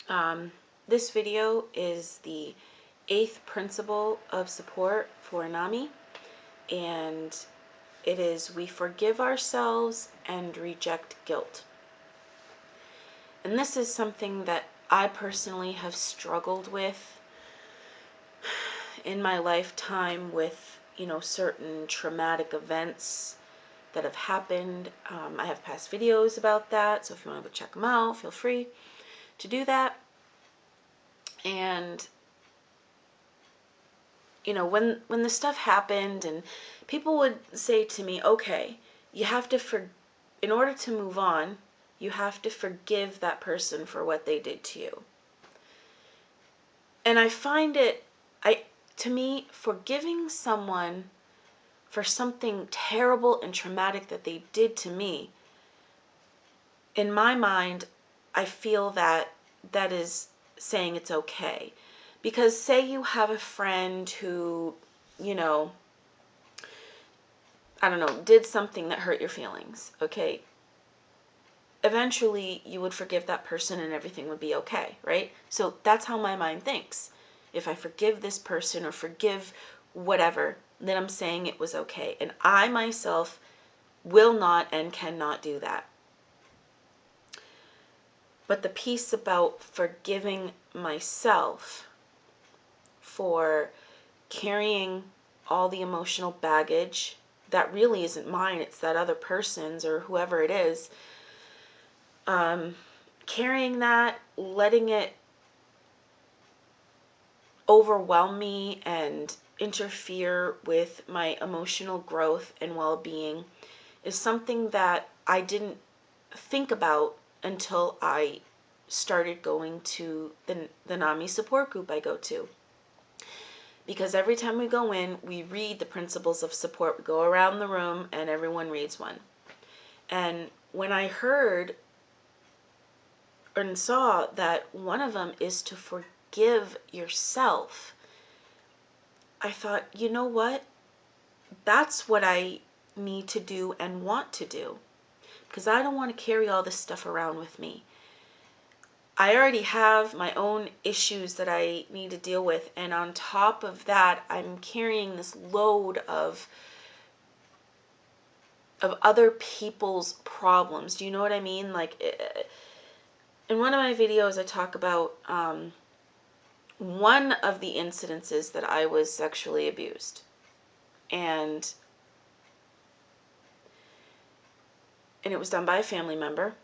Um, this video is the 8th principle of support for NAMI, and it is we forgive ourselves and reject guilt. And this is something that I personally have struggled with in my lifetime with, certain traumatic events that have happened. I have past videos about that, so if you want to go check them out, feel free to do that. And when the stuff happened and people would say to me, okay, you have to in order to move on, you have to forgive that person for what they did to you. And I find to me, forgiving someone for something terrible and traumatic that they did to me, in my mind, I feel that is saying it's okay. Because say you have a friend who, I don't know, did something that hurt your feelings, okay? Eventually, you would forgive that person and everything would be okay, right? So that's how my mind thinks. If I forgive this person or forgive whatever, then I'm saying it was okay. And I myself will not and cannot do that. But the piece about forgiving myself for carrying all the emotional baggage that really isn't mine, it's that other person's or whoever it is, carrying that, letting it overwhelm me and interfere with my emotional growth and well-being is something that I didn't think about until I started going to the NAMI support group I go to. Because every time we go in, we read the principles of support. We go around the room and everyone reads one. And when I heard and saw that one of them is to forgive yourself, I thought, you know what? That's what I need to do and want to do. Because I don't want to carry all this stuff around with me. I already have my own issues that I need to deal with. And on top of that, I'm carrying this load of other people's problems. Do you know what I mean? Like, in one of my videos, I talk about one of the incidences that I was sexually abused. And it was done by a family member.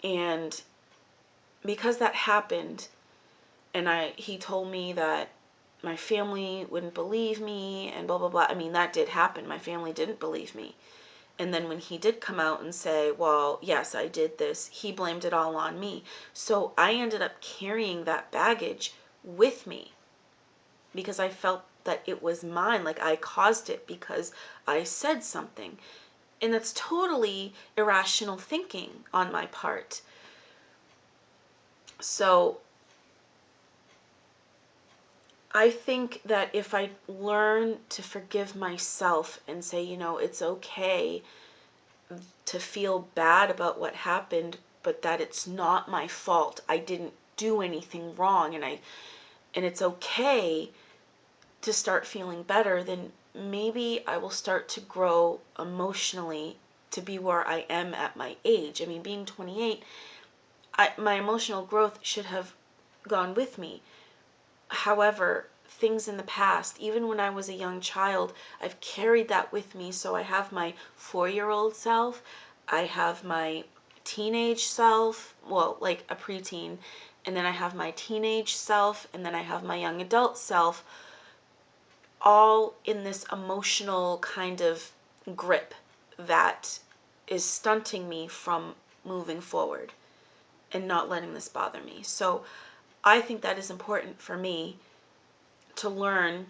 And because that happened, and he told me that my family wouldn't believe me and blah, blah, blah. I mean, that did happen. My family didn't believe me. And then when he did come out and say, well, yes, I did this, he blamed it all on me. So I ended up carrying that baggage with me because I felt that it was mine, like I caused it because I said something. And that's totally irrational thinking on my part. So I think that if I learn to forgive myself and say, it's okay to feel bad about what happened, but that it's not my fault. I didn't do anything wrong, and it's okay to start feeling better, then maybe I will start to grow emotionally to be where I am at my age. I mean, being 28, my emotional growth should have gone with me. However, things in the past, even when I was a young child, I've carried that with me. So I have my 4-year-old self, I have my teenage self, well, like a preteen, and then I have my teenage self, and then I have my young adult self, all in this emotional kind of grip that is stunting me from moving forward and not letting this bother me. So I think that is important for me to learn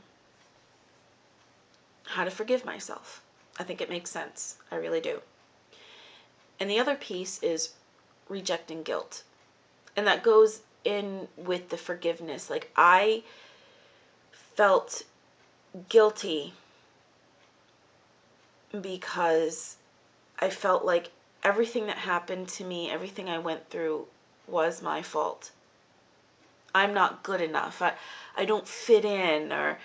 how to forgive myself. I think it makes sense. I really do. And the other piece is rejecting guilt. And that goes in with the forgiveness. Like, I felt guilty because I felt like everything that happened to me, everything I went through was my fault. I'm not good enough. I don't fit in, or,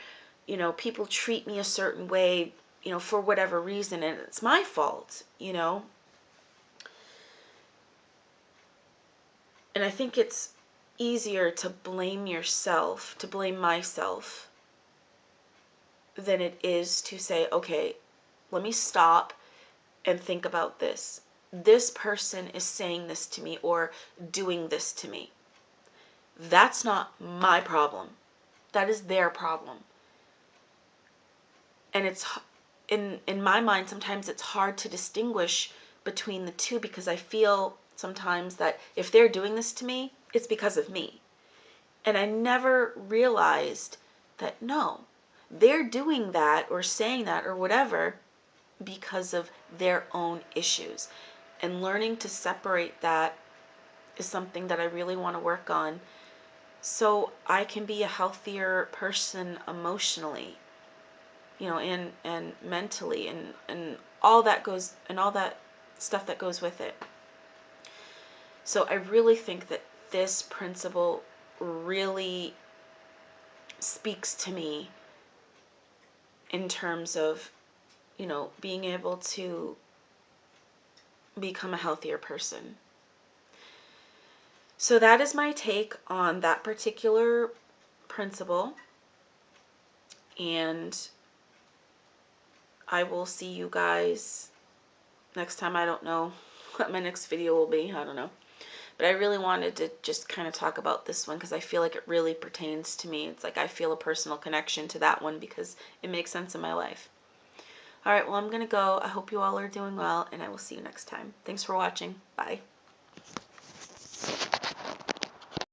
people treat me a certain way, for whatever reason, and it's my fault. And I think it's easier to blame yourself, to blame myself, than it is to say, okay, let me stop and think about this. This person is saying this to me or doing this to me. That's not my problem. That is their problem. And it's in my mind, sometimes it's hard to distinguish between the two, because I feel sometimes that if they're doing this to me, it's because of me. And I never realized that no, they're doing that or saying that or whatever because of their own issues. And learning to separate that is something that I really want to work on, so I can be a healthier person emotionally, and mentally, and all that goes, and all that stuff that goes with it. So I really think that this principle really speaks to me in terms of, being able to become a healthier person. So that is my take on that particular principle. And I will see you guys next time. I don't know what my next video will be. I don't know. But I really wanted to just kind of talk about this one because I feel like it really pertains to me. It's like I feel a personal connection to that one because it makes sense in my life. All right, well, I'm going to go. I hope you all are doing well, and I will see you next time. Thanks for watching. Bye.